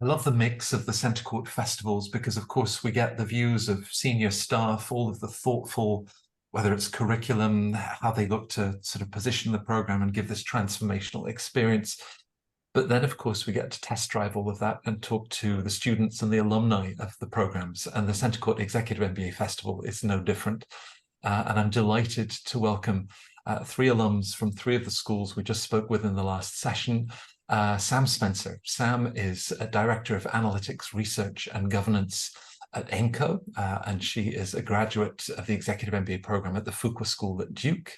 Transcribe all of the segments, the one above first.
I love the mix of the Centre Court festivals because, of course, we get the views of senior staff, all of the thoughtful, whether it's curriculum, how they look to sort of position the program and give this transformational experience. But then, of course, we get to test drive all of that and talk to the students and the alumni of the programs. And the Centre Court Executive MBA Festival is no different. And I'm delighted to welcome three alums from three of the schools we just spoke with in the last session. Sam Spencer. Sam is a Director of Analytics, Research and Governance at EMCO, and she is a graduate of the Executive MBA program at the Fuqua School at Duke.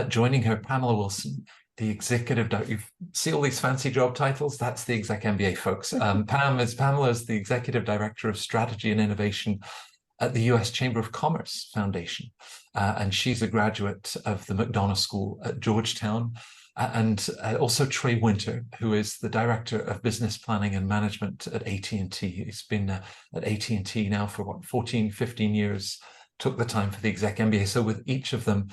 Joining her, Pamela Wilson, the Executive Director. You see all these fancy job titles? That's the Exec MBA, folks. Pamela is the Executive Director of Strategy and Innovation at the US Chamber of Commerce Foundation, and she's a graduate of the McDonough School at Georgetown. And also Trey Winter, who is the Director of Business Planning and Management at AT&T. He's been at AT&T now for, 14, 15 years, took the time for the Exec MBA. So with each of them,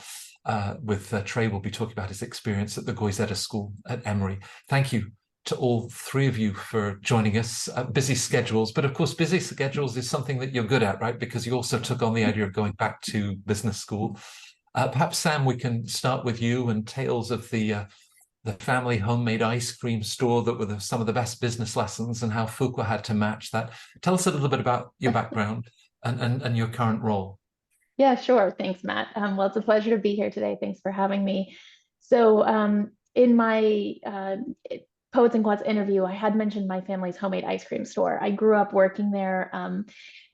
Trey will be talking about his experience at the Goizueta School at Emory. Thank you to all three of you for joining us. Busy schedules, but of course, busy schedules is something that you're good at, right? Because you also took on the idea of going back to business school. Perhaps, Sam, we can start with you and tales of the family homemade ice cream store that were some of the best business lessons and how Fuqua had to match that. Tell us a little bit about your background and your current role. Yeah, sure. Thanks, Matt. Well, it's a pleasure to be here today. Thanks for having me. So in my Poets and Quants interview, I had mentioned my family's homemade ice cream store. I grew up working there.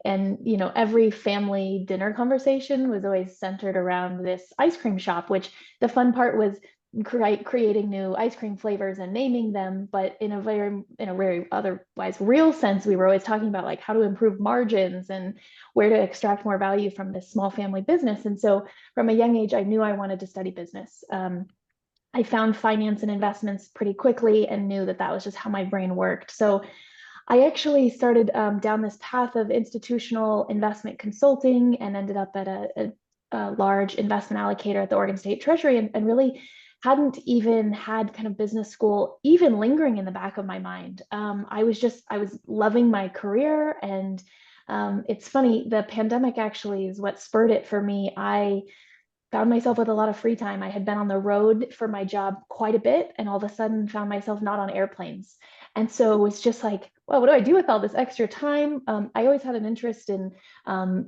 And every family dinner conversation was always centered around this ice cream shop, which the fun part was creating new ice cream flavors and naming them. But in a very otherwise real sense, we were always talking about like how to improve margins and where to extract more value from this small family business. And so from a young age, I knew I wanted to study business. I found finance and investments pretty quickly and knew that was just how my brain worked. So I actually started down this path of institutional investment consulting and ended up at a large investment allocator at the Oregon State Treasury, and really hadn't even had kind of business school even lingering in the back of my mind. I was loving my career, and it's funny, the pandemic actually is what spurred it for me. I found myself with a lot of free time. I had been on the road for my job quite a bit, and all of a sudden found myself not on airplanes. And so it was just like, well, what do I do with all this extra time? I always had an interest in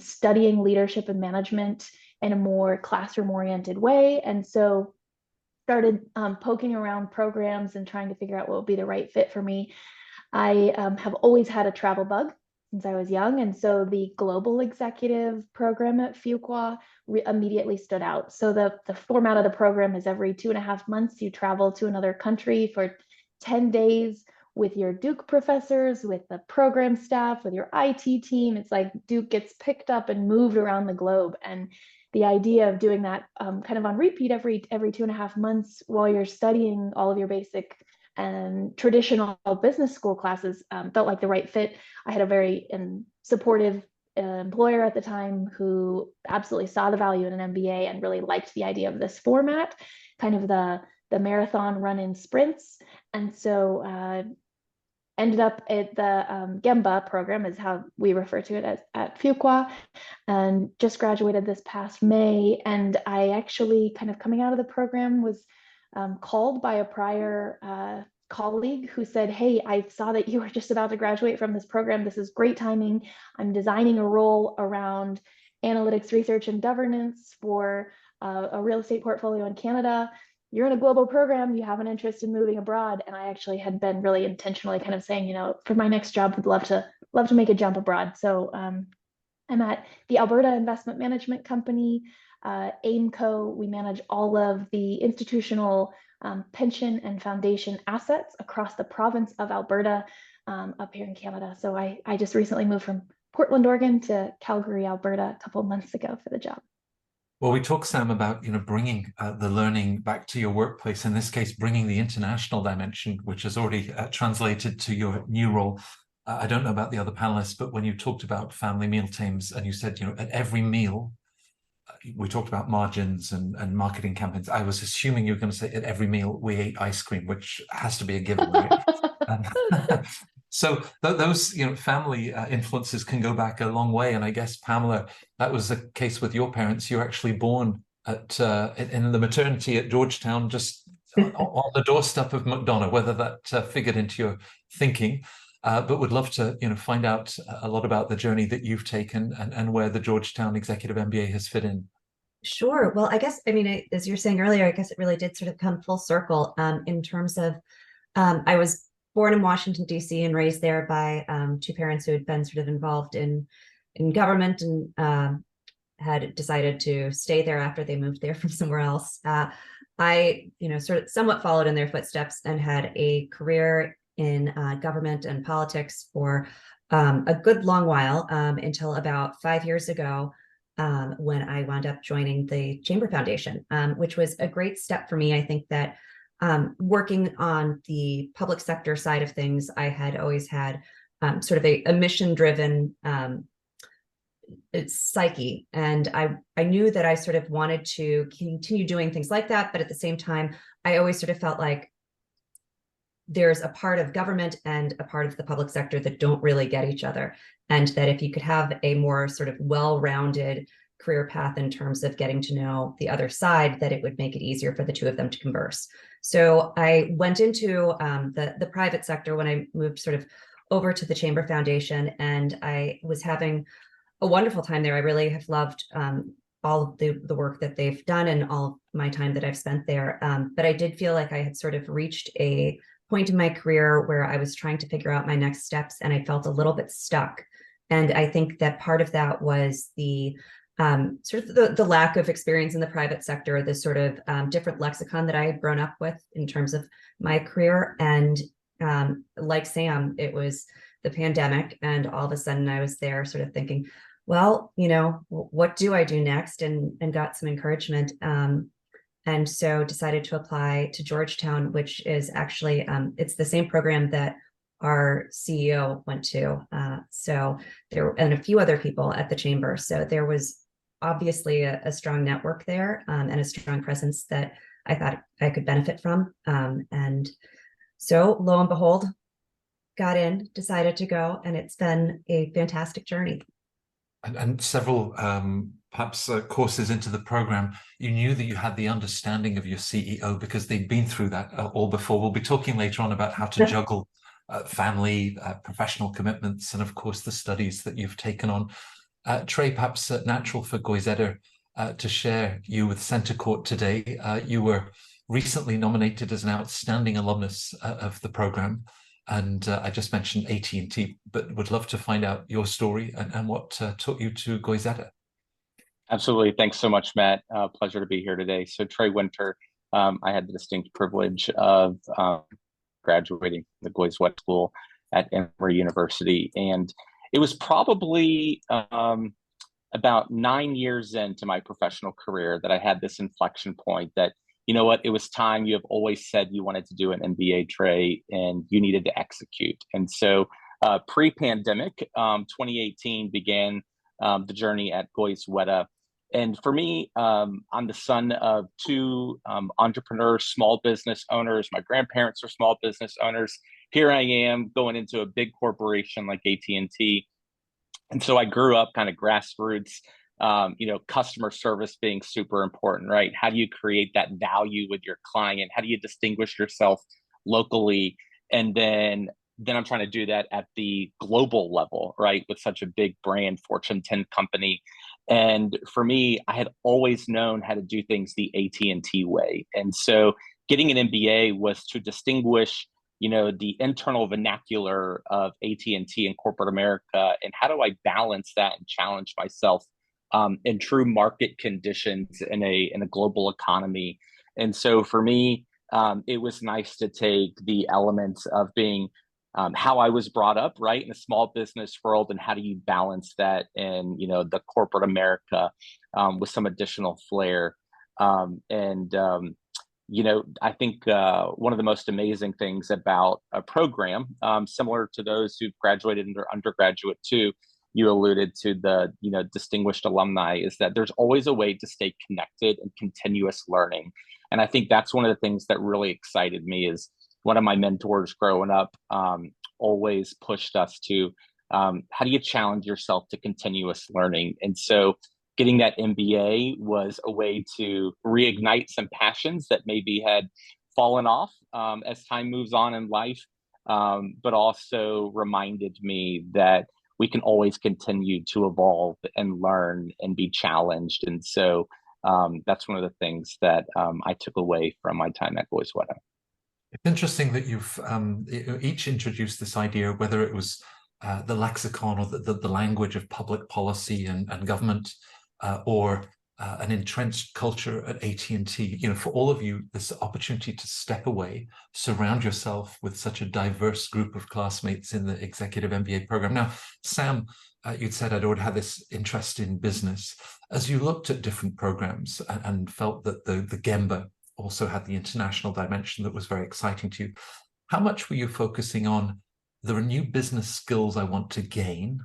studying leadership and management in a more classroom-oriented way. And so started poking around programs and trying to figure out what would be the right fit for me. I have always had a travel bug since I was young. And so the global executive program at Fuqua immediately stood out. So the format of the program is every 2.5 months, you travel to another country for 10 days with your Duke professors, with the program staff, with your IT team. It's like Duke gets picked up and moved around the globe. And the idea of doing that kind of on repeat every 2.5 months while you're studying all of your basic and traditional business school classes felt like the right fit. I had a very supportive employer at the time who absolutely saw the value in an MBA and really liked the idea of this format, kind of the marathon run in sprints. And so ended up at the EMBA program is how we refer to it as at Fuqua, and just graduated this past May. And I actually kind of coming out of the program was called by a prior colleague who said, hey, I saw that you were just about to graduate from this program. This is great timing. I'm designing a role around analytics, research, and governance for a real estate portfolio in Canada. You're in a global program, you have an interest in moving abroad. And I actually had been really intentionally kind of saying, for my next job, would love to make a jump abroad. So I'm at the Alberta Investment Management Company, AIMCO. We manage all of the institutional pension and foundation assets across the province of Alberta up here in Canada. So I just recently moved from Portland, Oregon to Calgary, Alberta a couple of months ago for the job. Well, we talked, Sam, about bringing the learning back to your workplace. In this case, bringing the international dimension, which is already translated to your new role. I don't know about the other panelists, but when you talked about family meal teams, and you said, at every meal, we talked about margins and marketing campaigns. I was assuming you were going to say at every meal we ate ice cream, which has to be a given, right? So those, family influences can go back a long way. And I guess, Pamela, that was the case with your parents. You were actually born at in the maternity at Georgetown, just on the doorstep of McDonough, whether that figured into your thinking. But would love to, find out a lot about the journey that you've taken and where the Georgetown Executive MBA has fit in. Sure. Well, I guess, I mean, as you're saying earlier, I guess it really did sort of come full circle in terms of I was born in Washington, D.C. and raised there by two parents who had been sort of involved in government and had decided to stay there after they moved there from somewhere else. I, sort of somewhat followed in their footsteps and had a career in government and politics for a good long while until about 5 years ago when I wound up joining the Chamber Foundation, which was a great step for me. I think that working on the public sector side of things, I had always had sort of a mission-driven psyche. And I knew that I sort of wanted to continue doing things like that. But at the same time, I always sort of felt like there's a part of government and a part of the public sector that don't really get each other. And that if you could have a more sort of well-rounded career path in terms of getting to know the other side, that it would make it easier for the two of them to converse. So I went into the private sector when I moved sort of over to the Chamber Foundation, and I was having a wonderful time there. I really have loved all of the work that they've done and all of my time that I've spent there. But I did feel like I had sort of reached a point in my career where I was trying to figure out my next steps, and I felt a little bit stuck. And I think that part of that was the sort of the lack of experience in the private sector, the sort of different lexicon that I had grown up with in terms of my career. And like Sam, it was the pandemic, and all of a sudden I was there sort of thinking, well, what do I do next? And got some encouragement. And so decided to apply to Georgetown, which is actually, it's the same program that our CEO went to. So there and a few other people at the Chamber. So there was obviously a strong network there and a strong presence that I thought I could benefit from. And so lo and behold, got in, decided to go, and it's been a fantastic journey. And several perhaps courses into the program, you knew that you had the understanding of your CEO because they'd been through that all before. We'll be talking later on about how to juggle family, professional commitments, and of course the studies that you've taken on. Trey, perhaps natural for Goizueta to share you with Center Court today. You were recently nominated as an outstanding alumnus of the program. And I just mentioned AT&T, but would love to find out your story and what took you to Goizueta. Absolutely. Thanks so much, Matt. Pleasure to be here today. So Trey Winter, I had the distinct privilege of graduating the Goizueta School at Emory University. And it was probably about 9 years into my professional career that I had this inflection point that, you know what, it was time. You have always said you wanted to do an MBA, Trey, and you needed to execute. And so pre-pandemic, 2018 began the journey at Goizueta. And for me, I'm the son of two entrepreneurs, small business owners. My grandparents are small business owners. Here I am going into a big corporation like AT&T. And so I grew up kind of grassroots, customer service being super important, right? How do you create that value with your client? How do you distinguish yourself locally? And then I'm trying to do that at the global level, right? With such a big brand, Fortune 10 company. And for me, I had always known how to do things the AT&T way. And so getting an MBA was to distinguish, the internal vernacular of AT&T and corporate America, and how do I balance that and challenge myself in true market conditions in a global economy. And so for me, it was nice to take the elements of being how I was brought up, right, in a small business world, and how do you balance that in, the corporate America with some additional flair. I think one of the most amazing things about a program, similar to those who've graduated under undergraduate too, you alluded to the, distinguished alumni, is that there's always a way to stay connected and continuous learning. And I think that's one of the things that really excited me is one of my mentors growing up always pushed us to, how do you challenge yourself to continuous learning? And so getting that MBA was a way to reignite some passions that maybe had fallen off as time moves on in life, but also reminded me that we can always continue to evolve and learn and be challenged. And so that's one of the things that I took away from my time at Goizueta. It's interesting that you've each introduced this idea, whether it was the lexicon or the language of public policy and government, or an entrenched culture at AT&T. You know, for all of you, this opportunity to step away, surround yourself with such a diverse group of classmates in the Executive MBA program. Now, Sam, you'd said I'd already had this interest in business. As you looked at different programs and felt that the EMBA also had the international dimension that was very exciting to you, how much were you focusing on there are new business skills I want to gain,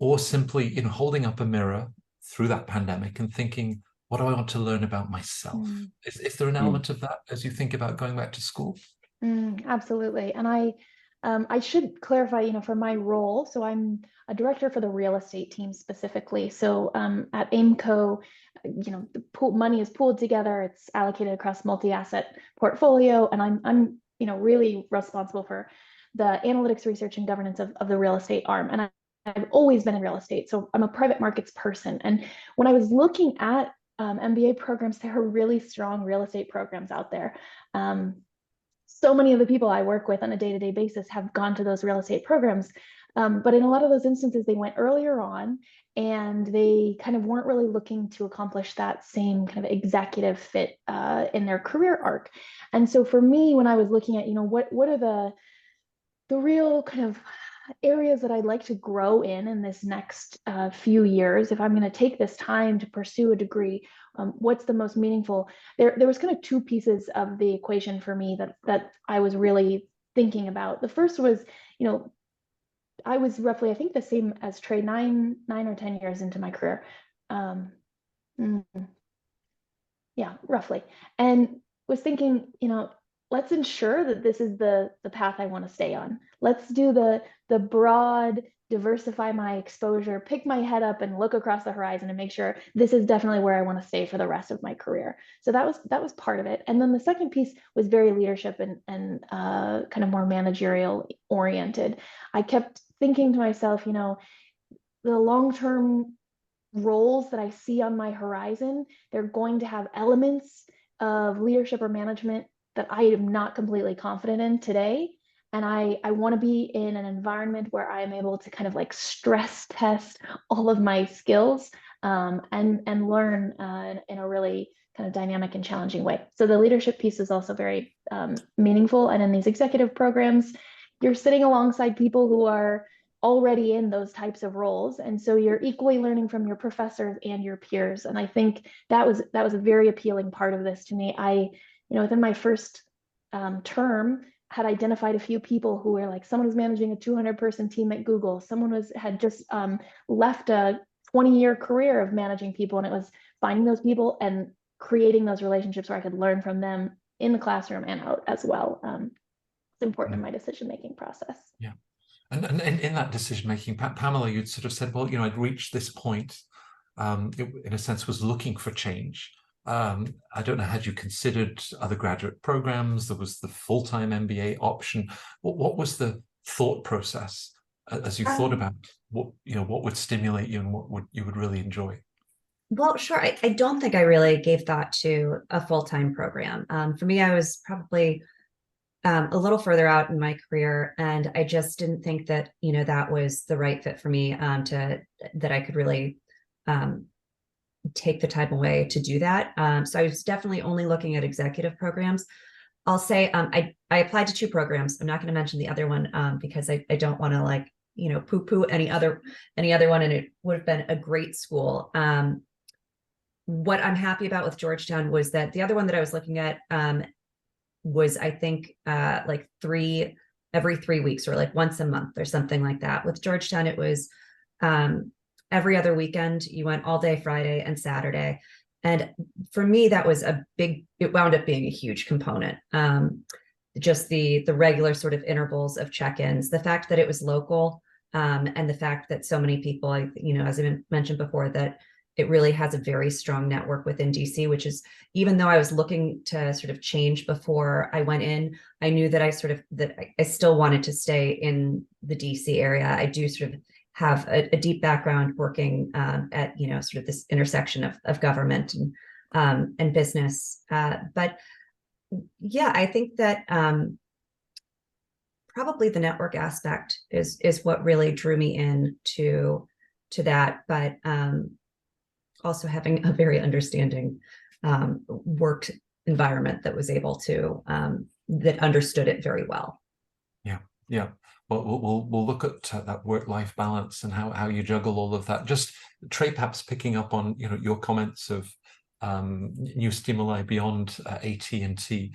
or simply, you know, holding up a mirror through that pandemic and thinking, what do I want to learn about myself? Is there an element of that as you think about going back to school? Absolutely. And I should clarify, you know, for my role, so I'm a director for the real estate team specifically. So at AIMCO, you know, the money is pooled together, it's allocated across multi-asset portfolio, and I'm you know, really responsible for the analytics, research, and governance of the real estate arm. And I've always been in real estate, so I'm a private markets person. And when I was looking at MBA programs, there are really strong real estate programs out there. So many of the people I work with on a day-to-day basis have gone to those real estate programs. But in a lot of those instances, they went earlier on and they kind of weren't really looking to accomplish that same kind of executive fit in their career arc. And so for me, when I was looking at, you know, what are the real kind of areas that I'd like to grow in this next few years, if I'm going to take this time to pursue a degree, what's the most meaningful? There was kind of two pieces of the equation for me that I was really thinking about. The first was, you know, I was roughly, I think, the same as Trey, 9 or 10 years into my career. Yeah, roughly. And was thinking, you know, let's ensure that this is the path I want to stay on. Let's do the broad, diversify my exposure, pick my head up and look across the horizon and make sure this is definitely where I want to stay for the rest of my career. So that was part of it. And then the second piece was very leadership and kind of more managerial oriented. I kept thinking to myself, you know, the long-term roles that I see on my horizon, they're going to have elements of leadership or management that I am not completely confident in today. And I want to be in an environment where I am able to kind of like stress test all of my skills and learn in a really kind of dynamic and challenging way. So the leadership piece is also very meaningful. And in these executive programs, you're sitting alongside people who are already in those types of roles. And so you're equally learning from your professors and your peers. And I think that was a very appealing part of this to me. You know, within my first term, had identified a few people who were like, someone was managing a 200-person team at Google. Someone had just left a 20-year career of managing people, and it was finding those people and creating those relationships where I could learn from them in the classroom and out as well. It's important in my decision-making process. Yeah. And in that decision-making, Pamela, you'd sort of said, well, you know, I'd reached this point, in a sense, was looking for change. I don't know, had you considered other graduate programs? There was the full-time MBA option. What was the thought process as you thought about what would stimulate you and what you would really enjoy? Well, sure. I don't think I really gave thought to a full-time program. For me, I was probably a little further out in my career, and I just didn't think that, you know, that was the right fit for me, that I could really take the time away to do that. So I was definitely only looking at executive programs. I'll say I applied to 2 programs. I'm not going to mention the other one because I don't want to, like, you know, poo-poo any other one, and it would have been a great school. What I'm happy about with Georgetown was that the other one that I was looking at was, I think, like every 3 weeks or like once a month or something like that. With Georgetown, it was every other weekend. You went all day Friday and Saturday. And for me, that was it wound up being a huge component. just the regular sort of intervals of check-ins, the fact that it was local, and the fact that so many people, as I mentioned before, that it really has a very strong network within DC, which is, even though I was looking to sort of change before I went in, I knew that I still wanted to stay in the DC area. I do sort of have a deep background working at, sort of this intersection of government and business. But yeah, I think that probably the network aspect is what really drew me in to that. But also having a very understanding work environment that was able to that understood it very well. Yeah. Well, we'll look at that work-life balance and how you juggle all of that. Just Trey, perhaps picking up on your comments of new stimuli beyond AT&T.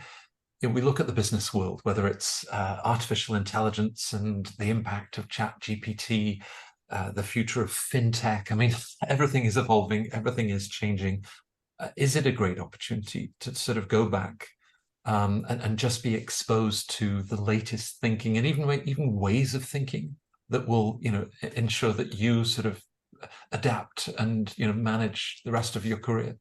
We look at the business world, whether it's artificial intelligence and the impact of ChatGPT, the future of fintech. I mean, everything is evolving, everything is changing. Is it a great opportunity to sort of go back and just be exposed to the latest thinking and even ways of thinking that will, ensure that you sort of adapt and, manage the rest of your career?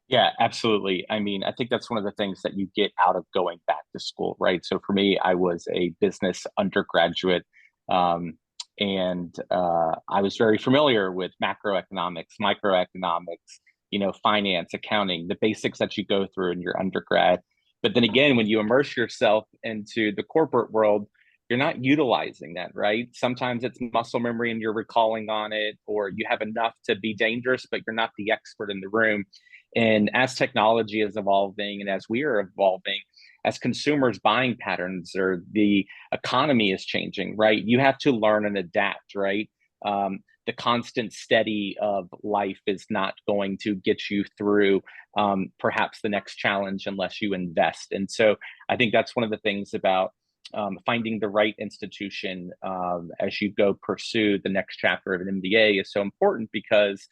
Yeah, absolutely. I mean, I think that's one of the things that you get out of going back to school, right? So for me, I was a business undergraduate, and I was very familiar with macroeconomics, microeconomics, finance, accounting, the basics that you go through in your undergrad. But then again, when you immerse yourself into the corporate world, you're not utilizing that, right? Sometimes it's muscle memory and you're recalling on it, or you have enough to be dangerous, but you're not the expert in the room. And as technology is evolving and as we are evolving, as consumers' buying patterns or the economy is changing, right? You have to learn and adapt, right? The constant steady of life is not going to get you through perhaps the next challenge unless you invest. And so I think that's one of the things about finding the right institution as you go pursue the next chapter of an MBA is so important, because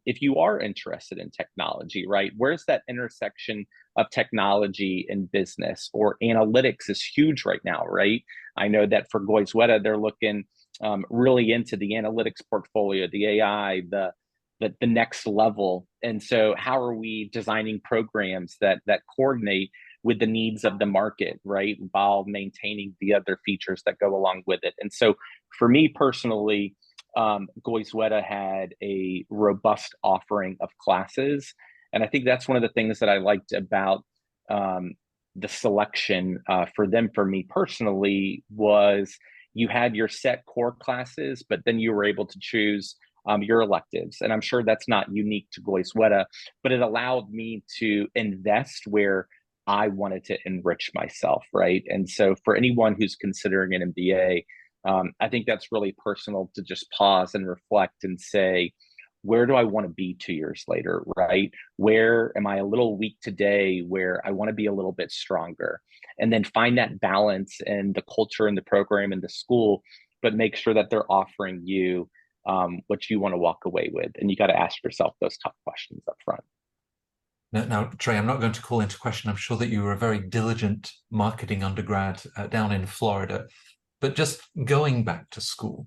if you are interested in technology, right, where's that intersection of technology and business? Or analytics is huge right now, right? I know that for Goizueta, they're looking really into the analytics portfolio, the AI, the next level. And so how are we designing programs that coordinate with the needs of the market, right, while maintaining the other features that go along with it? And so for me personally, Goizueta had a robust offering of classes. And I think that's one of the things that I liked about the selection for them, for me personally, was you had your set core classes, but then you were able to choose your electives. And I'm sure that's not unique to Goizueta, but it allowed me to invest where I wanted to enrich myself, right? And so for anyone who's considering an MBA, I think that's really personal to just pause and reflect and say, where do I want to be 2 years later, right? Where am I a little weak today where I want to be a little bit stronger? And then find that balance in the culture and the program and the school, but make sure that they're offering you what you want to walk away with. And you got to ask yourself those tough questions up front. Now, Trey, I'm not going to call into question. I'm sure that you were a very diligent marketing undergrad down in Florida. But just going back to school,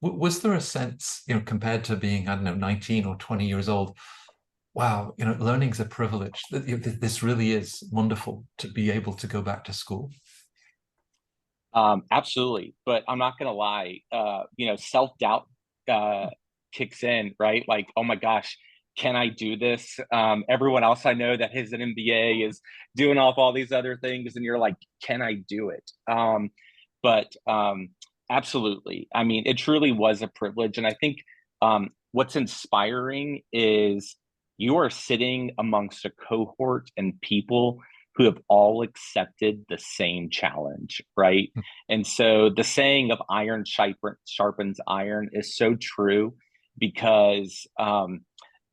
was there a sense, compared to being, 19 or 20 years old, wow, learning's a privilege. This really is wonderful to be able to go back to school? Absolutely. But I'm not going to lie, self-doubt kicks in, right? Like, oh my gosh, can I do this? Everyone else I know that has an MBA is doing all these other things, and you're like, can I do it? But absolutely. I mean, it truly was a privilege. And I think what's inspiring is you are sitting amongst a cohort and people who have all accepted the same challenge, right? And so the saying of iron sharpens iron is so true, because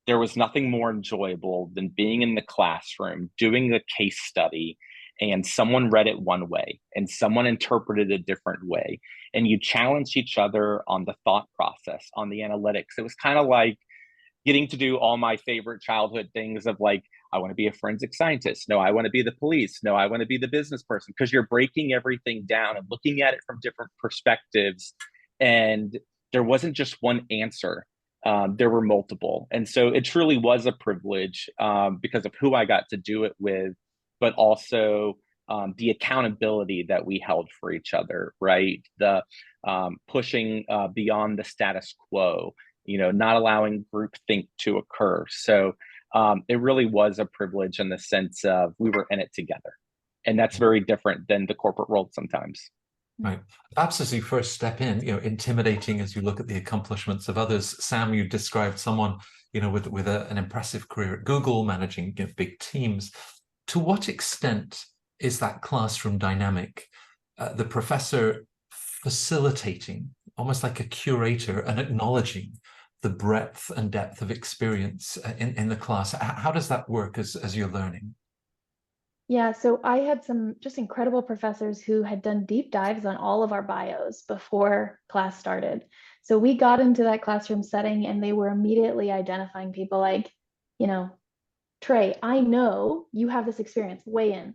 there was nothing more enjoyable than being in the classroom, doing a case study, and someone read it one way and someone interpreted it a different way. And you challenged each other on the thought process, on the analytics. It was kind of like getting to do all my favorite childhood things of like I want to be a forensic scientist. No, I want to be the police. No, I want to be the business person, because you're breaking everything down and looking at it from different perspectives. And there wasn't just one answer. There were multiple. And so it truly was a privilege because of who I got to do it with, but also the accountability that we held for each other, right? The pushing beyond the status quo, not allowing groupthink to occur. So it really was a privilege in the sense of we were in it together. And that's very different than the corporate world sometimes. Right. Perhaps as you first step in, intimidating as you look at the accomplishments of others. Sam, you described someone, with an impressive career at Google, managing big teams. To what extent is that classroom dynamic, the professor facilitating, almost like a curator, and acknowledging the breadth and depth of experience in the class? How does that work as you're learning? Yeah, so I had some just incredible professors who had done deep dives on all of our bios before class started. So we got into that classroom setting and they were immediately identifying people like, Trey, I know you have this experience, weigh in.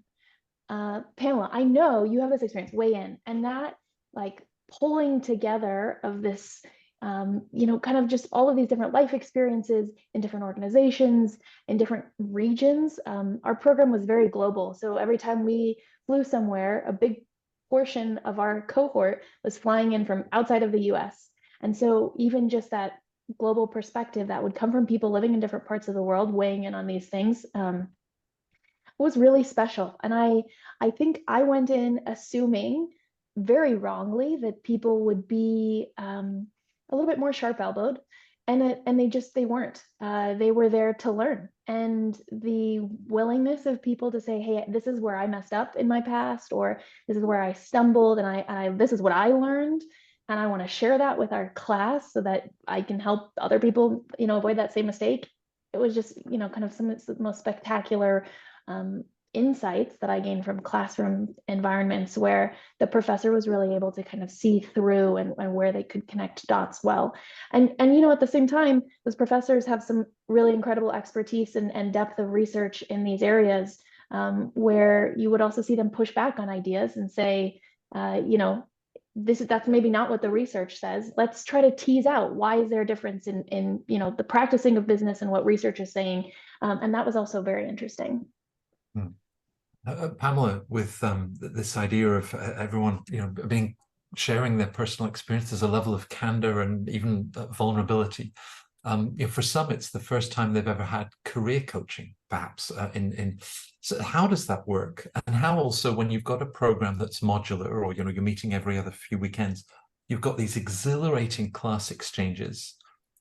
Pamela, I know you have this experience, weigh in. And that like pulling together of this kind of just all of these different life experiences in different organizations, in different regions. Our program was very global. So every time we flew somewhere, a big portion of our cohort was flying in from outside of the US. And so even just that global perspective that would come from people living in different parts of the world weighing in on these things was really special. And I think I went in assuming very wrongly that people would be a little bit more sharp-elbowed, and they weren't. They were there to learn, and the willingness of people to say, "Hey, this is where I messed up in my past," or "This is where I stumbled, and I this is what I learned, and I want to share that with our class so that I can help other people, avoid that same mistake." It was just, kind of some of the most spectacular insights that I gained from classroom environments where the professor was really able to kind of see through and where they could connect dots well. And at the same time, those professors have some really incredible expertise and depth of research in these areas where you would also see them push back on ideas and say, that's maybe not what the research says. Let's try to tease out why is there a difference in the practicing of business and what research is saying. And that was also very interesting. Hmm. Pamela, with this idea of everyone, sharing their personal experience, there's a level of candor and even vulnerability. For some, it's the first time they've ever had career coaching, perhaps. So how does that work? And how also, when you've got a program that's modular, or you're meeting every other few weekends, you've got these exhilarating class exchanges,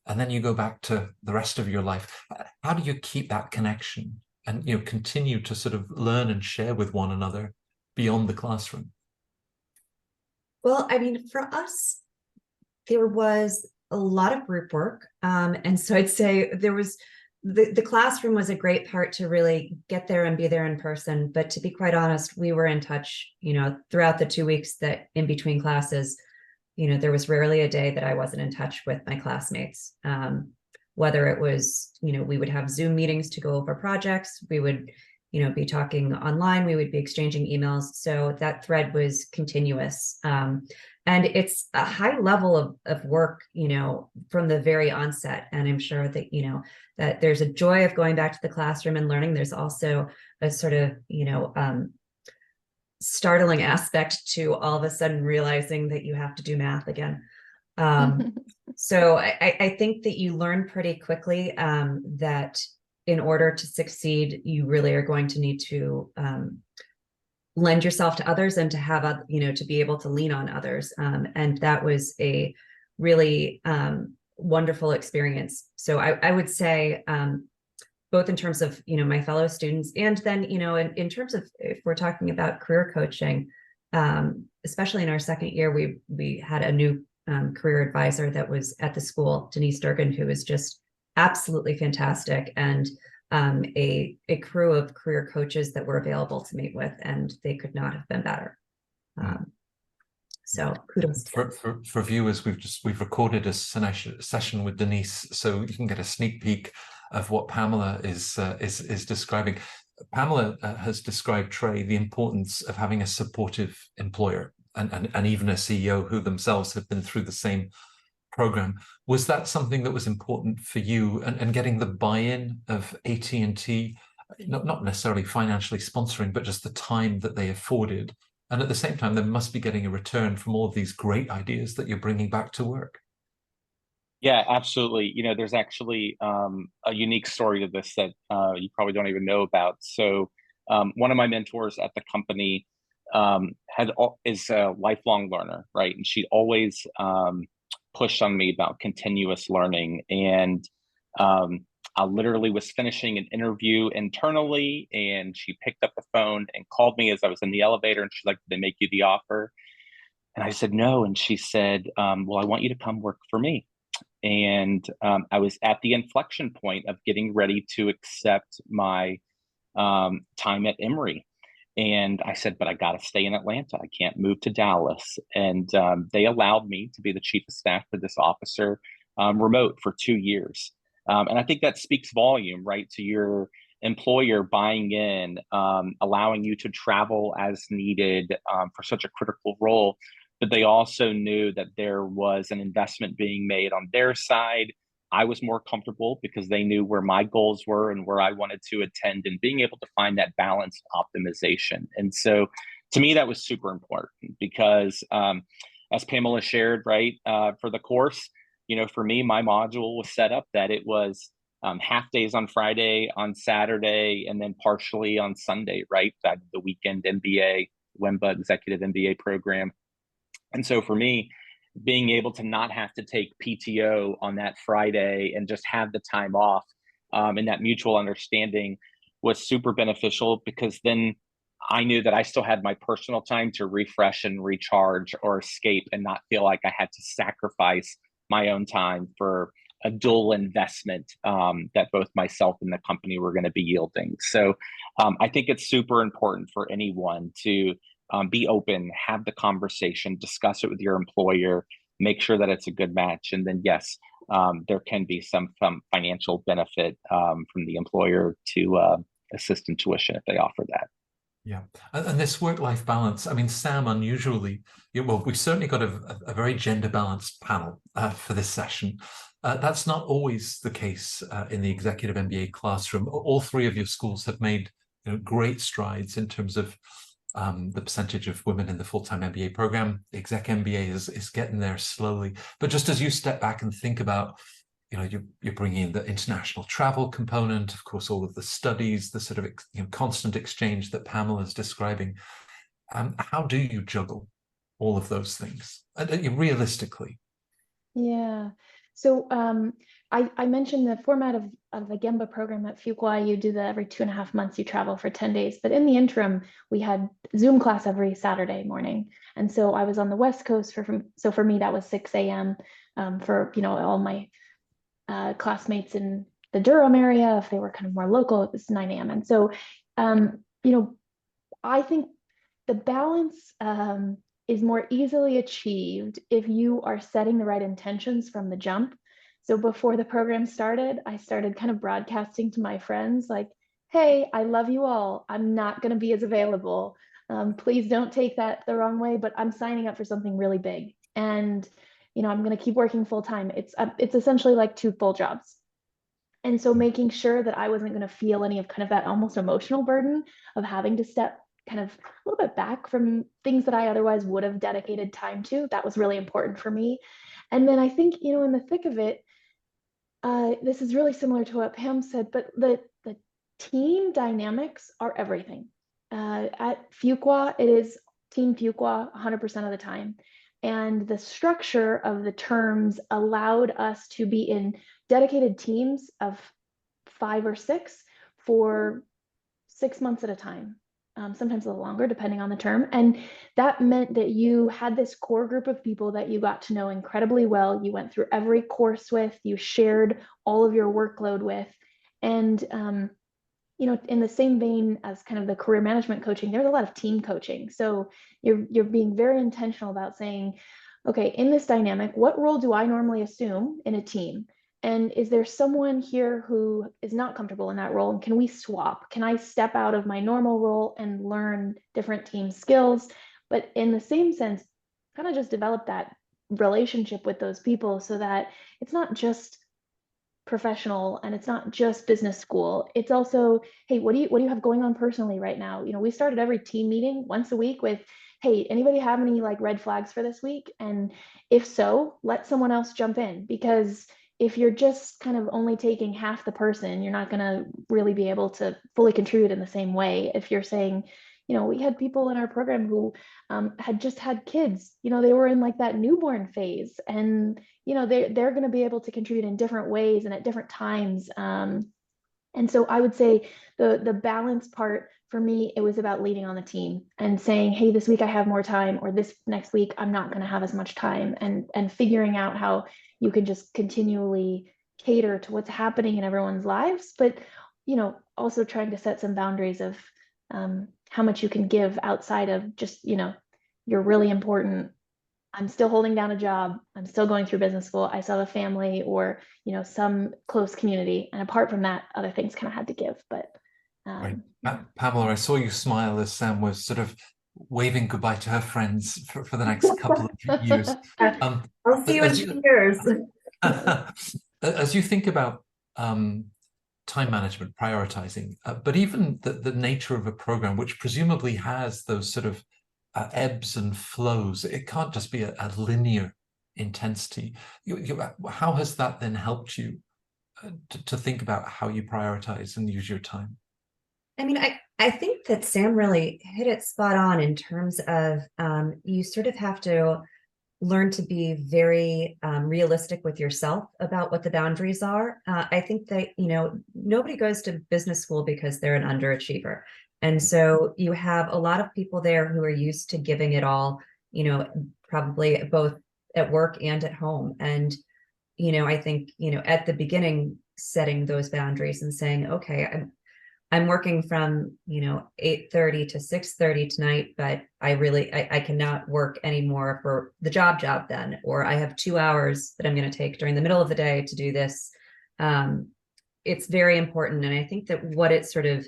and then you go back to the rest of your life. How do you keep that connection and continue to sort of learn and share with one another beyond the classroom? Well, I mean, for us, there was a lot of group work. And so I'd say there was the classroom was a great part to really get there and be there in person. But to be quite honest, we were in touch, throughout the 2 weeks that in between classes, there was rarely a day that I wasn't in touch with my classmates. Whether it was, we would have Zoom meetings to go over projects, we would, be talking online, we would be exchanging emails. So that thread was continuous. And it's a high level of work, from the very onset. And I'm sure that, that there's a joy of going back to the classroom and learning. There's also a sort of, startling aspect to all of a sudden realizing that you have to do math again. So I think that you learn pretty quickly that in order to succeed, you really are going to need to lend yourself to others and to have, to be able to lean on others. And that was a really wonderful experience. So I would say, both in terms of, my fellow students, and then, in terms of, if we're talking about career coaching, especially in our second year, we had a new career advisor that was at the school, Denise Durgan, who was just absolutely fantastic, and a crew of career coaches that were available to meet with, and they could not have been better. So kudos. For viewers, we've recorded a session with Denise, so you can get a sneak peek of what Pamela is describing. Pamela has described, Trey, the importance of having a supportive employer and even a CEO who themselves have been through the same program. Was that something that was important for you, and getting the buy-in of AT&T, not necessarily financially sponsoring, but just the time that they afforded? And at the same time, they must be getting a return from all of these great ideas that you're bringing back to work. Yeah, absolutely. You know, there's actually a unique story to this that you probably don't even know about. So one of my mentors at the company is a lifelong learner, right? And she always pushed on me about continuous learning. And I literally was finishing an interview internally, and she picked up the phone and called me as I was in the elevator, and she's like, "Did they make you the offer?" And I said, "No." And she said, "Well, I want you to come work for me." And I was at the inflection point of getting ready to accept my time at Emory. And I said, "But I got to stay in Atlanta. I can't move to Dallas." And they allowed me to be the chief of staff for this officer remote for 2 years. And I think that speaks volume, right, to your employer buying in, allowing you to travel as needed for such a critical role. But they also knew that there was an investment being made on their side. I was more comfortable because they knew where my goals were and where I wanted to attend, and being able to find that balanced optimization. And so to me, that was super important because as Pamela shared, right, for the course, you know, for me, my module was set up that it was half days on Friday, on Saturday, and then partially on Sunday, right? The weekend MBA, EMBA Executive MBA program. And so for me, being able to not have to take PTO on that Friday and just have the time off, and that mutual understanding was super beneficial, because then I knew that I still had my personal time to refresh and recharge or escape, and not feel like I had to sacrifice my own time for a dual investment that both myself and the company were going to be yielding. So I think it's super important for anyone to be open, have the conversation, discuss it with your employer, make sure that it's a good match. And then, yes, there can be some financial benefit from the employer to assist in tuition if they offer that. Yeah, and this work-life balance, I mean, Sam, unusually, well, we've certainly got a very gender-balanced panel for this session. That's not always the case in the Executive MBA classroom. All three of your schools have made, you know, great strides in terms of the percentage of women in the full-time MBA program. The Exec MBA is getting there slowly. But just as you step back and think about, you know, you're bringing in the international travel component, of course, all of the studies, the sort of constant exchange that Pamela is describing. How do you juggle all of those things realistically? Yeah. So I mentioned the format of the EMBA program at Fuqua. You do every 2.5 months, you travel for 10 days. But in the interim, we had Zoom class every Saturday morning. And so I was on the West Coast so for me, that was 6 a.m. For, you know, all my classmates in the Durham area. If they were kind of more local, it was 9 a.m. And so, you know, I think the balance is more easily achieved if you are setting the right intentions from the jump. So before the program started, I started kind of broadcasting to my friends like, "Hey, I love you all. I'm not going to be as available. Please don't take that the wrong way, but I'm signing up for something really big. And, you know, I'm going to keep working full time." It's essentially like 2 full jobs. And so making sure that I wasn't going to feel any of kind of that almost emotional burden of having to step kind of a little bit back from things that I otherwise would have dedicated time to, that was really important for me. And then I think, you know, in the thick of it, this is really similar to what Pam said, but the team dynamics are everything. At Fuqua, it is Team Fuqua 100% of the time. And the structure of the terms allowed us to be in dedicated teams of 5 or 6 for 6 months at a time, sometimes a little longer, depending on the term. And that meant that you had this core group of people that you got to know incredibly well. You went through every course with, you shared all of your workload with. And, you know, in the same vein as kind of the career management coaching, there's a lot of team coaching. So you're being very intentional about saying, okay, in this dynamic, what role do I normally assume in a team? And is there someone here who is not comfortable in that role? And can we swap? Can I step out of my normal role and learn different team skills? But in the same sense, kind of just develop that relationship with those people so that it's not just professional and it's not just business school. It's also, hey, what do you have going on personally right now? We started every team meeting once a week with, hey, anybody have any like red flags for this week? And if so, let someone else jump in, because if you're just kind of only taking half the person, you're not going to really be able to fully contribute in the same way. If you're saying, we had people in our program who had just had kids, they were in like that newborn phase, and they're going to be able to contribute in different ways and at different times. And so I would say the balance part for me, it was about leading on the team and saying, hey, this week I have more time, or this next week I'm not going to have as much time, and figuring out how you can just continually cater to what's happening in everyone's lives, but also trying to set some boundaries of how much you can give outside of just you're really important. I'm still holding down a job. I'm still going through business school. I still have a family, or some close community. And apart from that, other things kind of had to give. But right. Pamela, I saw you smile as Sam was sort of waving goodbye to her friends for the next couple of years. I'll see you in 2 years. As you think about time management, prioritizing, but even the nature of a program, which presumably has those sort of ebbs and flows, it can't just be a linear intensity. How has that then helped you to think about how you prioritize and use your time? I mean, I think that Sam really hit it spot on in terms of you sort of have to learn to be very realistic with yourself about what the boundaries are. I think that, nobody goes to business school because they're an underachiever. And so you have a lot of people there who are used to giving it all, probably both at work and at home. And, I think, at the beginning, setting those boundaries and saying, okay, I'm working from 8:30 to 6:30 tonight, but I cannot work anymore for the job then, or I have 2 hours that I'm going to take during the middle of the day to do this. It's very important. And I think that what it sort of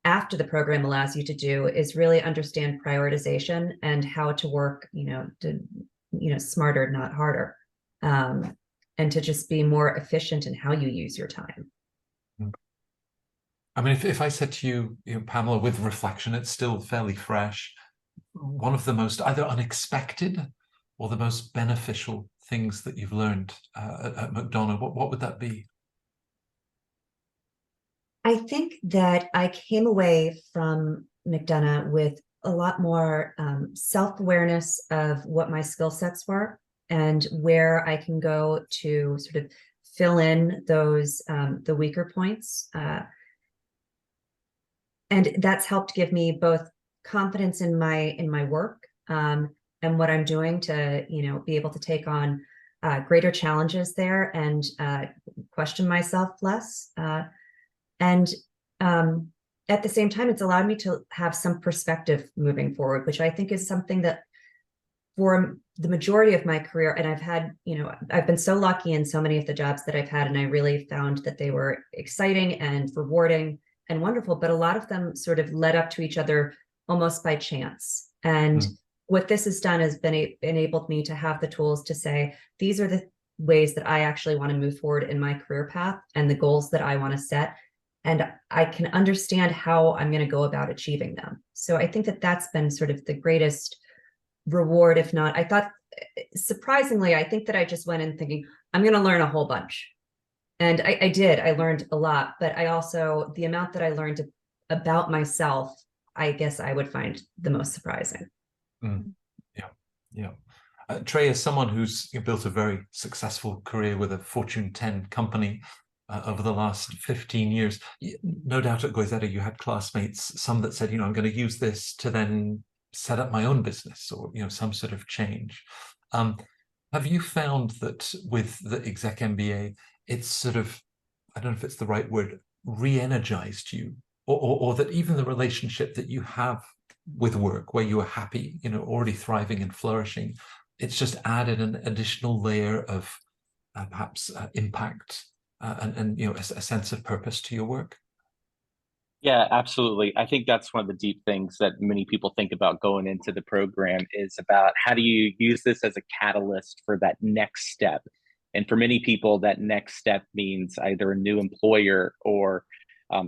after the program allows you to do is really understand prioritization and how to work, smarter, not harder, and to just be more efficient in how you use your time. I mean, if I said to you, Pamela, with reflection, it's still fairly fresh, one of the most either unexpected or the most beneficial things that you've learned at McDonough, what would that be? I think that I came away from McDonough with a lot more self-awareness of what my skill sets were and where I can go to sort of fill in those the weaker points. And that's helped give me both confidence in my work and what I'm doing to be able to take on greater challenges there and question myself less. And at the same time, it's allowed me to have some perspective moving forward, which I think is something that for the majority of my career, and I've had, I've been so lucky in so many of the jobs that I've had, and I really found that they were exciting and rewarding and wonderful, but a lot of them sort of led up to each other almost by chance. And what this has done has enabled me to have the tools to say, these are the ways that I actually want to move forward in my career path and the goals that I want to set. And I can understand how I'm going to go about achieving them. So I think that that's been sort of the greatest reward, if not, I thought, surprisingly, I think that I just went in thinking, I'm going to learn a whole bunch. And I did, I learned a lot, but I also, the amount that I learned about myself, I guess I would find the most surprising. Yeah. Trey, as someone who's built a very successful career with a Fortune 10 company over the last 15 years, no doubt at Goizueta you had classmates, some that said, I'm going to use this to then set up my own business or, some sort of change. Have you found that with the Exec MBA, it's sort of, I don't know if it's the right word, re-energized you, or that even the relationship that you have with work where you are happy, already thriving and flourishing, it's just added an additional layer of perhaps impact and a sense of purpose to your work? Yeah, absolutely. I think that's one of the deep things that many people think about going into the program is about how do you use this as a catalyst for that next step. And for many people, that next step means either a new employer or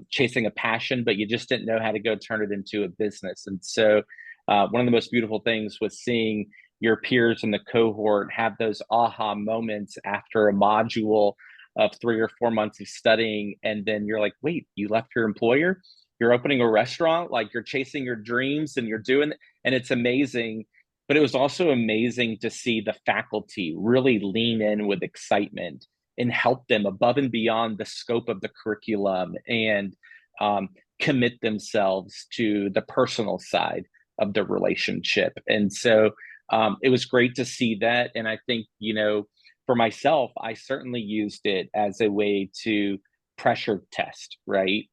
chasing a passion, but you just didn't know how to go turn it into a business. And so one of the most beautiful things was seeing your peers in the cohort have those aha moments after a module of 3 or 4 months of studying. And then you're like, wait, you left your employer? You're opening a restaurant, like you're chasing your dreams and you're doing, and it's amazing. But it was also amazing to see the faculty really lean in with excitement and help them above and beyond the scope of the curriculum and commit themselves to the personal side of the relationship. And so it was great to see that. And I think, for myself, I certainly used it as a way to pressure test, right?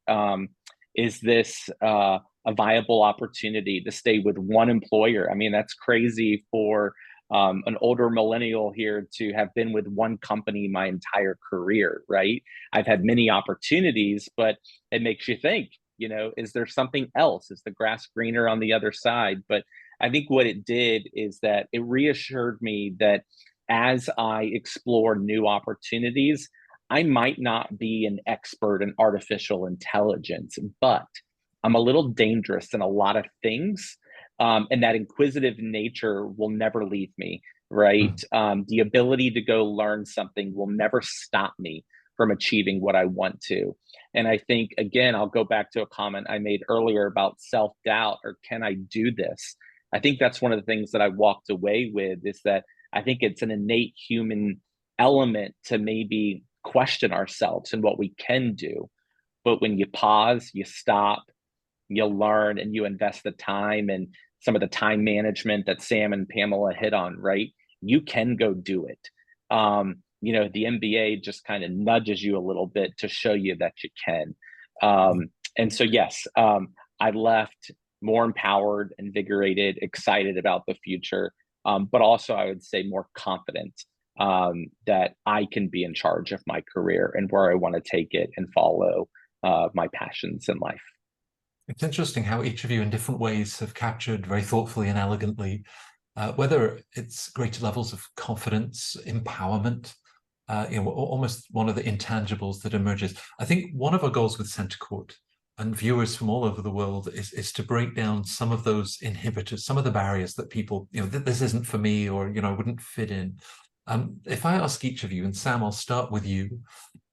Is this a viable opportunity to stay with one employer? I mean, that's crazy for an older millennial here to have been with one company my entire career, right? I've had many opportunities, but it makes you think, is there something else? Is the grass greener on the other side? But I think what it did is that it reassured me that as I explore new opportunities, I might not be an expert in artificial intelligence, but I'm a little dangerous in a lot of things. And that inquisitive nature will never leave me, right? The ability to go learn something will never stop me from achieving what I want to. And I think, again, I'll go back to a comment I made earlier about self-doubt or can I do this? I think that's one of the things that I walked away with is that I think it's an innate human element to maybe question ourselves and what we can do. But when you pause, you stop, you learn, and you invest the time and some of the time management that Sam and Pamela hit on, right? You can go do it. The MBA just kind of nudges you a little bit to show you that you can. And so, yes, I left more empowered, invigorated, excited about the future. But also, I would say more confident that I can be in charge of my career and where I want to take it and follow my passions in life. It's interesting how each of you in different ways have captured very thoughtfully and elegantly, whether it's greater levels of confidence, empowerment, almost one of the intangibles that emerges. I think one of our goals with Center Court and viewers from all over the world is to break down some of those inhibitors, some of the barriers that people, this isn't for me, or, I wouldn't fit in. If I ask each of you, and Sam, I'll start with you,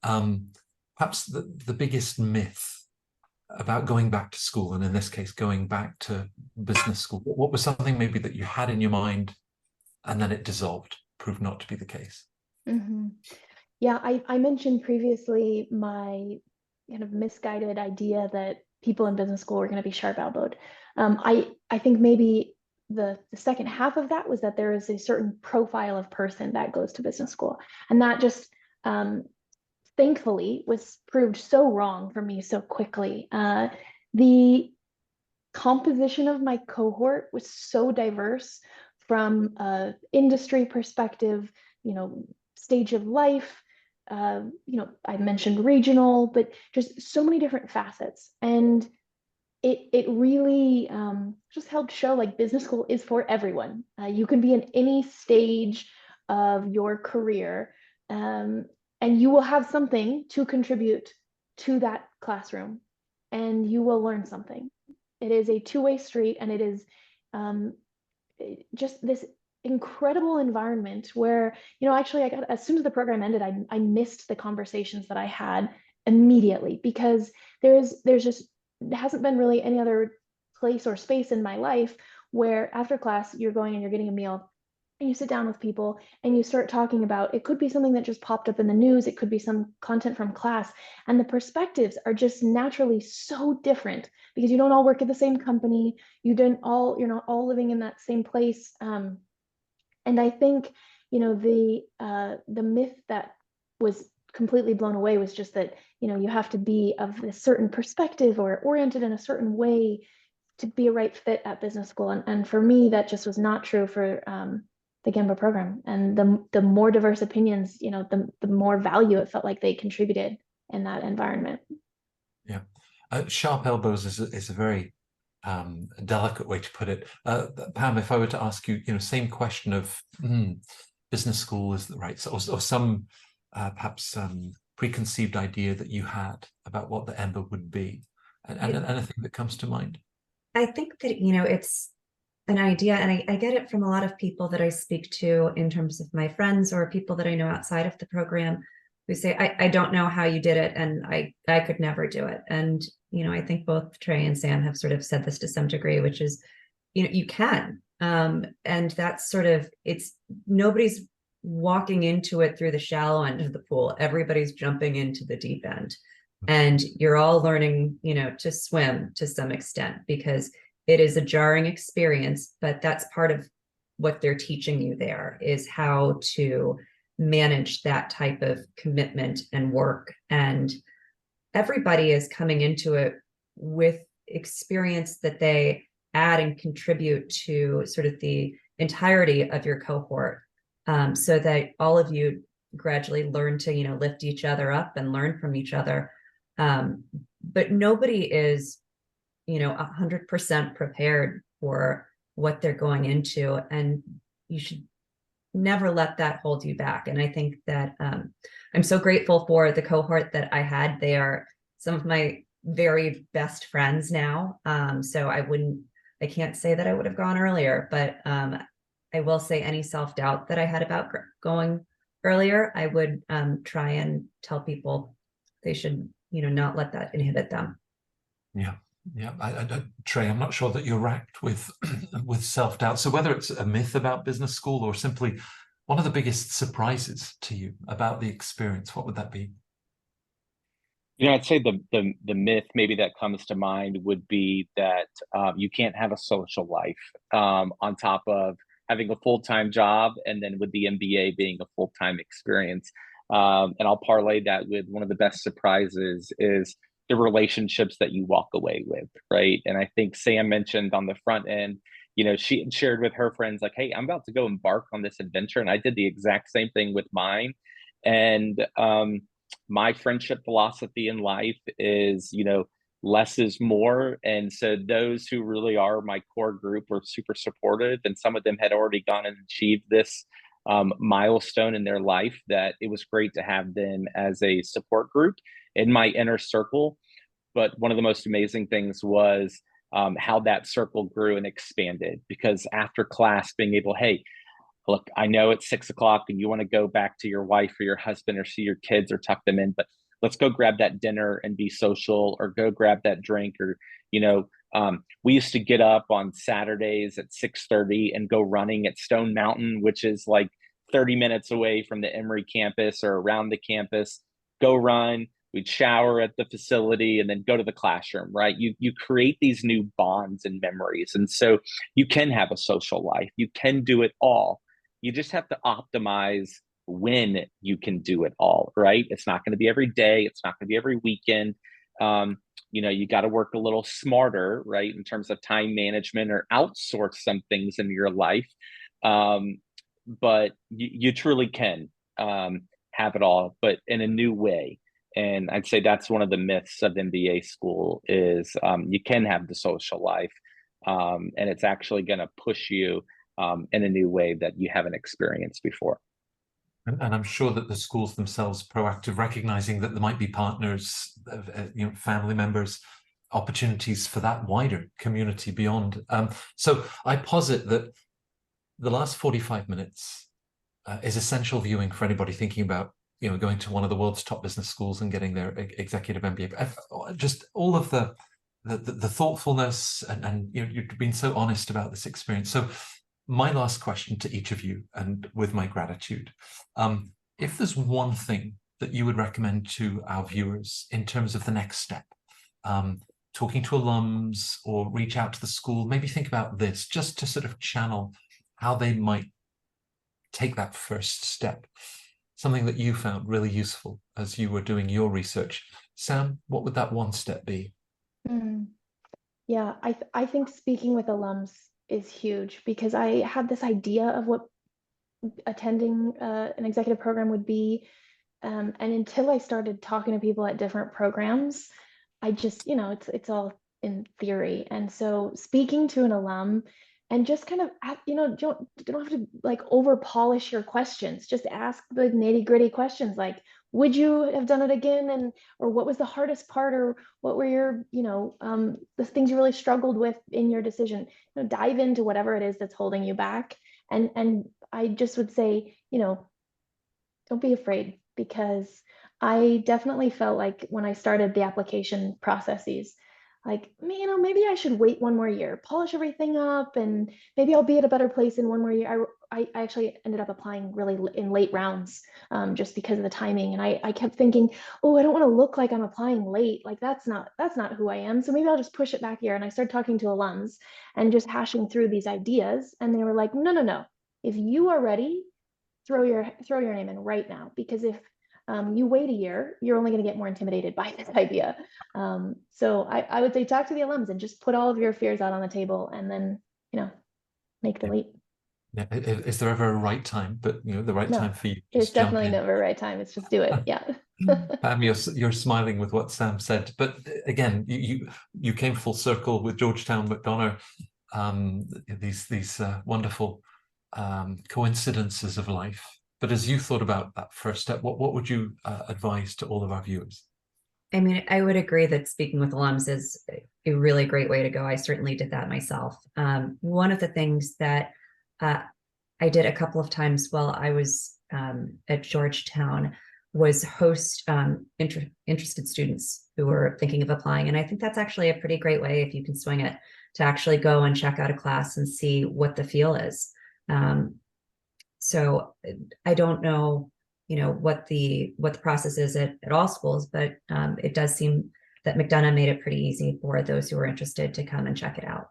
perhaps the biggest myth about going back to school, and in this case, going back to business school, what was something maybe that you had in your mind and then it dissolved, proved not to be the case? Mm-hmm. Yeah, I mentioned previously my kind of misguided idea that people in business school were going to be sharp-elbowed. I think maybe the second half of that was that there is a certain profile of person that goes to business school, and that just thankfully was proved so wrong for me so quickly. The composition of my cohort was so diverse from industry perspective, stage of life, I mentioned regional, but just so many different facets. And it really just helped show like business school is for everyone. You can be in any stage of your career, and you will have something to contribute to that classroom, and you will learn something. It is a two-way street, and it is just this incredible environment where, actually as soon as the program ended, I missed the conversations that I had immediately, because there hasn't been really any other place or space in my life where after class you're going and you're getting a meal and you sit down with people and you start talking about, it could be something that just popped up in the news, it could be some content from class, and the perspectives are just naturally so different because you don't all work at the same company, you're not all living in that same place. And I think, the myth that was completely blown away was just that, you have to be of a certain perspective or oriented in a certain way to be a right fit at business school. And for me, that just was not true for the GEMBA program. And the more diverse opinions, you know, the more value it felt like they contributed in that environment. Yeah. Sharp elbows is a very delicate way to put it. Pam, if I were to ask you, you know, same question of business school is the right, or some perhaps preconceived idea that you had about what the EMBA would be, and anything that comes to mind? I think that, you know, it's an idea, and I get it from a lot of people that I speak to in terms of my friends or people that I know outside of the program who say, I don't know how you did it, and I could never do it. And, you know, I think both Trey and Sam have sort of said this to some degree, which is, you know, you can. And that's sort of, it's, nobody's walking into it through the shallow end of the pool. Everybody's jumping into the deep end. And you're all learning, you know, to swim to some extent, because it is a jarring experience, but that's part of what they're teaching you there, is how to manage that type of commitment and work. And everybody is coming into it with experience that they add and contribute to sort of the entirety of your cohort, so that all of you gradually learn to, you know, lift each other up and learn from each other. But nobody is, you know, 100% prepared for what they're going into, and you should never let that hold you back. And I think that I'm so grateful for the cohort that I had. They are some of my very best friends now. So I can't say that I would have gone earlier, but I will say any self-doubt that I had about going earlier, I would try and tell people they should, you know, not let that inhibit them. Yeah. Yeah, Trey, I'm not sure that you're racked with with self-doubt. So whether it's a myth about business school or simply one of the biggest surprises to you about the experience, what would that be? You know, I'd say the myth maybe that comes to mind would be that you can't have a social life on top of having a full-time job, and then with the MBA being a full-time experience. And I'll parlay that with one of the best surprises is the relationships that you walk away with, right? And I think Sam mentioned on the front end, you know, she had shared with her friends like, hey, I'm about to go embark on this adventure. And I did the exact same thing with mine. And my friendship philosophy in life is, you know, less is more. And so those who really are my core group were super supportive, and some of them had already gone and achieved this milestone in their life, that it was great to have them as a support group in my inner circle. But one of the most amazing things was how that circle grew and expanded, because after class, being able, hey, look, I know it's 6 o'clock and you want to go back to your wife or your husband or see your kids or tuck them in, but let's go grab that dinner and be social, or go grab that drink. Or, you know, we used to get up on Saturdays at 6:30 and go running at Stone Mountain, which is like 30 minutes away from the Emory campus or around the campus. Go run. We'd shower at the facility and then go to the classroom, right? You create these new bonds and memories. And so you can have a social life. You can do it all. You just have to optimize when you can do it all, right? It's not going to be every day. It's not going to be every weekend. You know, you got to work a little smarter, right, in terms of time management, or outsource some things in your life. But you truly can have it all, but in a new way. And I'd say that's one of the myths of MBA school is you can have the social life, and it's actually going to push you in a new way that you haven't experienced before. And I'm sure that the schools themselves proactive, recognizing that there might be partners, you know, family members, opportunities for that wider community beyond. So I posit that the last 45 minutes is essential viewing for anybody thinking about, you know, going to one of the world's top business schools and getting their executive MBA. Just all of the thoughtfulness, and you know, you've been so honest about this experience. So my last question to each of you, and with my gratitude, if there's one thing that you would recommend to our viewers in terms of the next step, talking to alums or reach out to the school, maybe think about this just to sort of channel how they might take that first step, something that you found really useful as you were doing your research. Sam, what would that one step be? Yeah, I think speaking with alums is huge, because I had this idea of what attending an executive program would be. And until I started talking to people at different programs, I just, it's all in theory. And so speaking to an alum and just kind of, don't have to like over polish your questions. Just ask the nitty gritty questions like, would you have done it again? And, or what was the hardest part? Or what were your, the things you really struggled with in your decision? Dive into whatever it is that's holding you back. And I just would say, don't be afraid, because I definitely felt like when I started the application processes, like, maybe I should wait one more year, polish everything up, and maybe I'll be at a better place in one more year. I actually ended up applying really in late rounds, just because of the timing. And I kept thinking, oh, I don't want to look like I'm applying late. Like that's not who I am. So maybe I'll just push it back here. And I started talking to alums and just hashing through these ideas. And they were like, no. If you are ready, throw your name in right now, because if you wait a year, you're only going to get more intimidated by this idea. So I would say talk to the alums and just put all of your fears out on the table, and then make the leap. Yeah. Is there ever a right time? But the right time for you? It's Just jump definitely in. never a right time. It's just do it. Yeah. Pam, you're smiling with what Sam said, but again, you came full circle with Georgetown, McDonough, these wonderful coincidences of life. But as you thought about that first step, what would you advise to all of our viewers? I mean, I would agree that speaking with alums is a really great way to go. I certainly did that myself. One of the things that I did a couple of times while I was at Georgetown was host interested students who were thinking of applying. And I think that's actually a pretty great way, if you can swing it, to actually go and check out a class and see what the feel is. So I don't know, what the process is at all schools, but it does seem that McDonough made it pretty easy for those who are interested to come and check it out.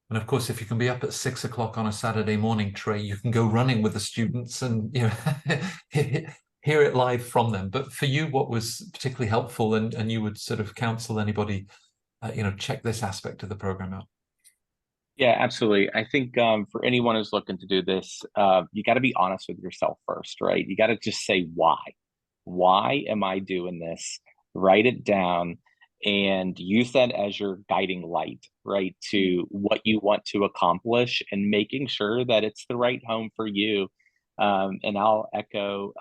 And of course, if you can be up at 6 o'clock on a Saturday morning, Trey, you can go running with the students and hear it live from them. But for you, what was particularly helpful, and you would sort of counsel anybody, check this aspect of the program out? Yeah, absolutely. I think for anyone who's looking to do this, you got to be honest with yourself first, right? You got to just say why. Why am I doing this? Write it down and use that as your guiding light, right? To what you want to accomplish and making sure that it's the right home for you. And I'll echo,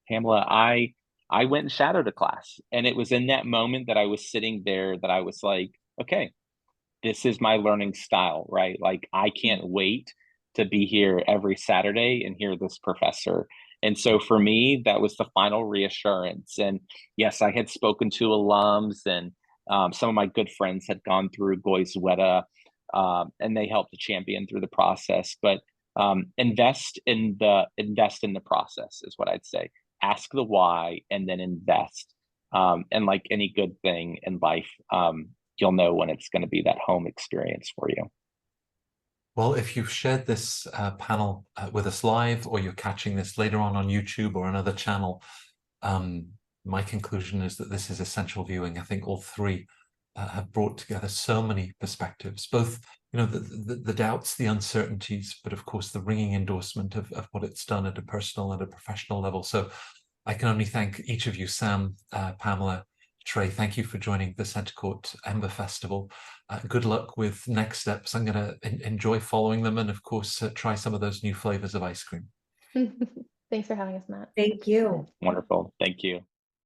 Pamela, I went and shadowed a class, and it was in that moment that I was sitting there that I was like, okay, this is my learning style, right? Like I can't wait to be here every Saturday and hear this professor. And so for me, that was the final reassurance. And yes, I had spoken to alums, and some of my good friends had gone through Goizueta, and they helped to champion through the process. But invest in the process is what I'd say. Ask the why and then invest. And like any good thing in life, you'll know when it's going to be that home experience for you. Well, if you've shared this panel with us live, or you're catching this later on YouTube or another channel, my conclusion is that this is essential viewing. I think all three have brought together so many perspectives, both the doubts, the uncertainties, but of course the ringing endorsement of what it's done at a personal and a professional level. So I can only thank each of you, Sam, Pamela, Trey. Thank you for joining the Centre Court EMBA Festival. Good luck with next steps. I'm going to enjoy following them, and of course try some of those new flavors of ice cream. Thanks for having us, Matt. Thank you. Wonderful. Thank you.